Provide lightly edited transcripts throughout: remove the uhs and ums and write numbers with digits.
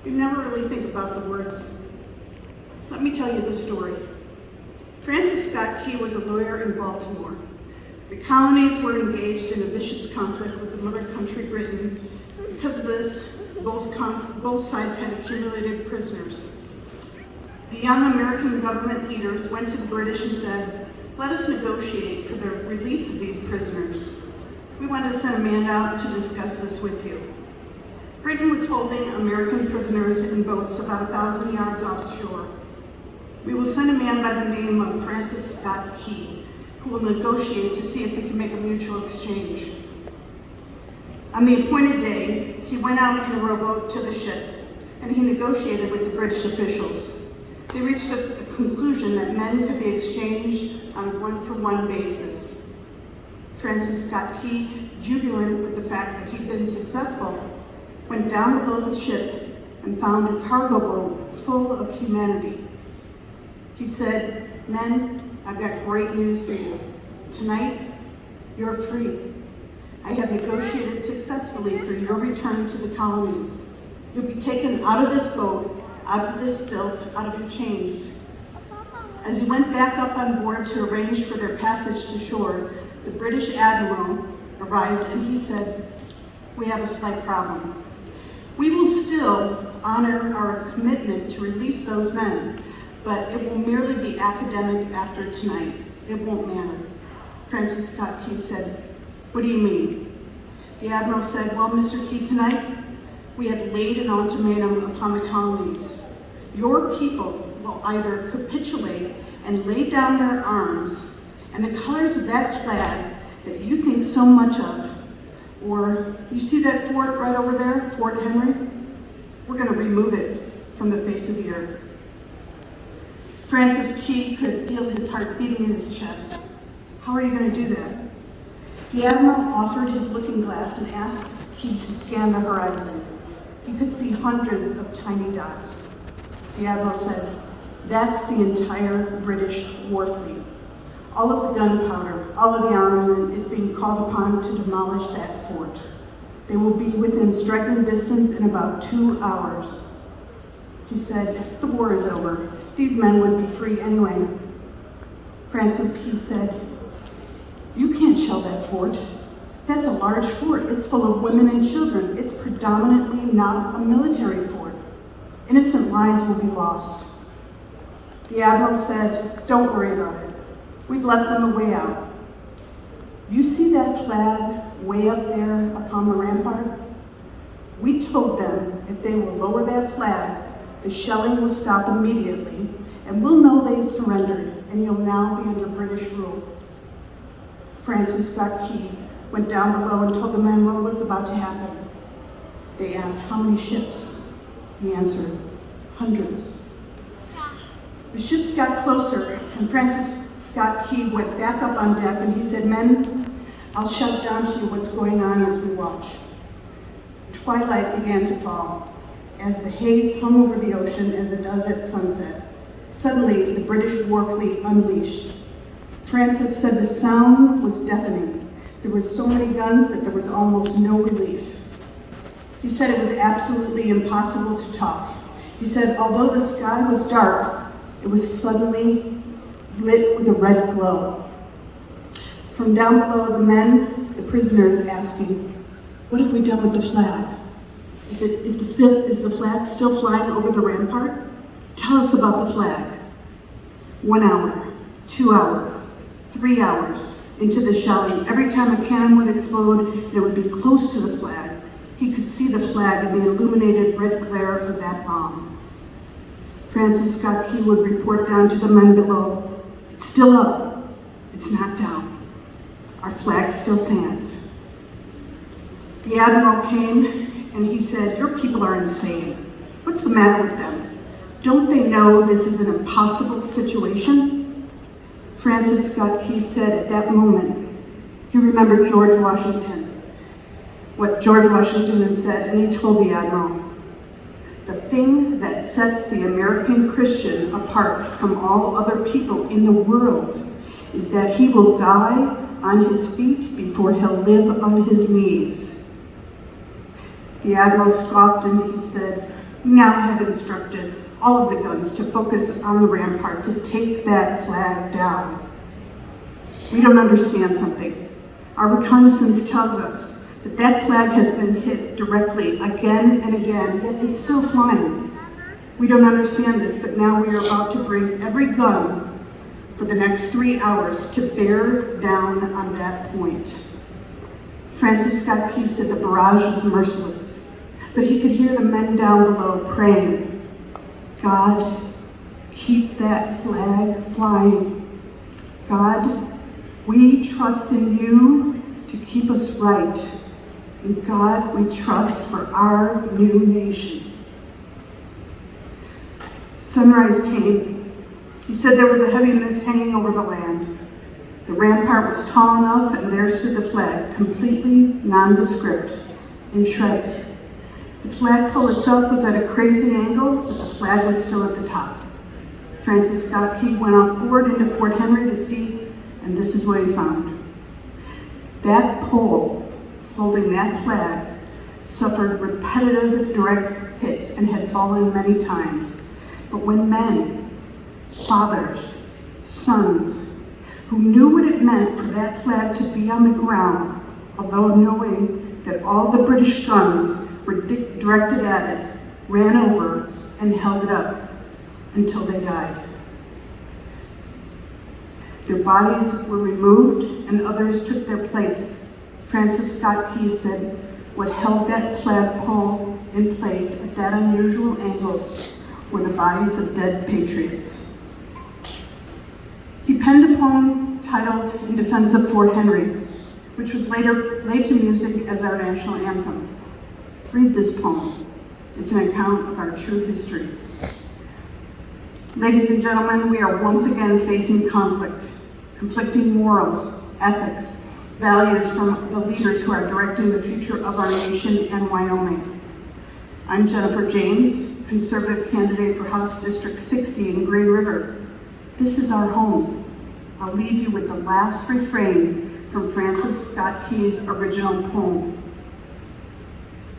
You never really think about the words. Let me tell you the story. Francis Scott Key was a lawyer in Baltimore. The colonies were engaged in a vicious conflict with the mother country, Britain. Because of this, both sides had accumulated prisoners. The young American government leaders went to the British and said, "Let us negotiate for the release of these prisoners. We want to send a man out to discuss this with you." Britain was holding American prisoners in boats about 1,000 yards offshore. "We will send a man by the name of Francis Scott Key, who will negotiate to see if we can make a mutual exchange." On the appointed day, he went out in a rowboat to the ship, and he negotiated with the British officials. They reached a conclusion that men could be exchanged on a one-for-one basis. Francis Scott Key, jubilant with the fact that he'd been successful, went down below the ship and found a cargo boat full of humanity. He said, "Men, I've got great news for you. Tonight, you're free. I have negotiated successfully for your return to the colonies. You'll be taken out of this boat, out of this filth, out of your chains." As he went back up on board to arrange for their passage to shore, the British Admiral arrived and he said, "We have a slight problem. We will still honor our commitment to release those men, but it will merely be academic after tonight. It won't matter." Francis Scott Key said, "What do you mean?" The Admiral said, "Well, Mr. Key, tonight we have laid an ultimatum upon the colonies. Your people will either capitulate and lay down their arms and the colors of that flag that you think so much of, or you see that fort right over there, Fort Henry? We're going to remove it from the face of the earth." Francis Key could feel his heart beating in his chest. How are you going to do that? The Admiral offered his looking glass and asked Key to scan the horizon. He could see hundreds of tiny dots. The Admiral said, "That's the entire British war fleet. All of the gunpowder, all of the armament is being called upon to demolish that fort. They will be within striking distance in about 2 hours." He said, "The war is over. These men would be free anyway." Francis Key said, "You can't shell that fort. That's a large fort. It's full of women and children. It's predominantly not a military fort. Innocent lives will be lost." The Admiral said, "Don't worry about it. We've left them a way out. You see that flag way up there upon the rampart? We told them if they will lower that flag, the shelling will stop immediately, and we'll know they've surrendered, and you'll now be under British rule." Francis Scott Key went down below and told the men what was about to happen. They asked, "How many ships?" He answered, "Hundreds." The ships got closer, and Francis Scott Key went back up on deck and he said, "Men, I'll shout down to you what's going on as we watch." Twilight began to fall, as the haze hung over the ocean as it does at sunset. Suddenly, the British war fleet unleashed. Francis said the sound was deafening. There were so many guns that there was almost no relief. He said it was absolutely impossible to talk. He said, although the sky was dark, it was suddenly lit with a red glow. From down below, the men, the prisoners, asking, "What have we done with the flag? Is the flag still flying over the rampart? Tell us about the flag." 1 hour, 2 hours, 3 hours into the shelling. Every time a cannon would explode and it would be close to the flag, he could see the flag in the illuminated red glare of that bomb. Francis Scott Key would report down to the men below, "It's still up. It's not down. Our flag still stands." The Admiral came and he said, "Your people are insane. What's the matter with them? Don't they know this is an impossible situation?" Francis Scott Key said at that moment, he remembered George Washington, what George Washington had said, and he told the Admiral, "The thing that sets the American Christian apart from all other people in the world is that he will die on his feet before he'll live on his knees." The Admiral scoffed and he said, We now have instructed all of the guns to focus on the rampart to take that flag down. We don't understand something. Our reconnaissance tells us that that flag has been hit directly again and again, yet it's still flying. We don't understand this, but now we are about to bring every gun for the next 3 hours to bear down on that point. Francis Scott Key said the barrage was merciless, but he could hear the men down below praying, God, keep that flag flying. God, we trust in you to keep us right. And God, we trust for our new nation. Sunrise came. He said there was a heavy mist hanging over the land. The rampart was tall enough, and there stood the flag, completely nondescript, in shreds. The flagpole itself was at a crazy angle, but the flag was still at the top. Francis Scott Key went off board into Fort Henry to see, and this is what he found. That pole holding that flag suffered repetitive direct hits and had fallen many times. But when men, fathers, sons, who knew what it meant for that flag to be on the ground, although knowing that all the British guns were directed at it, ran over and held it up until they died. Their bodies were removed and others took their place. Francis Scott Key said, what held that flagpole in place at that unusual angle were the bodies of dead patriots. He penned a poem titled In Defense of Fort Henry, which was later laid to music as our national anthem. Read this poem. It's an account of our true history. Ladies and gentlemen, we are once again facing conflict, conflicting morals, ethics, values from the leaders who are directing the future of our nation and Wyoming. I'm Jennifer James, conservative candidate for House District 60 in Green River. This is our home. I'll leave you with the last refrain from Francis Scott Key's original poem.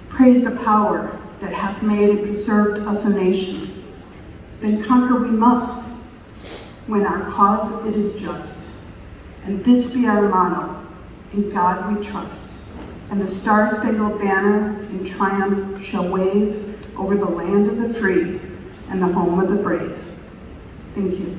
Praise the power that hath made and preserved us a nation. Then conquer we must, when our cause it is just. And this be our motto, in God we trust. And the Star-Spangled Banner in triumph shall wave over the land of the free and the home of the brave. Thank you.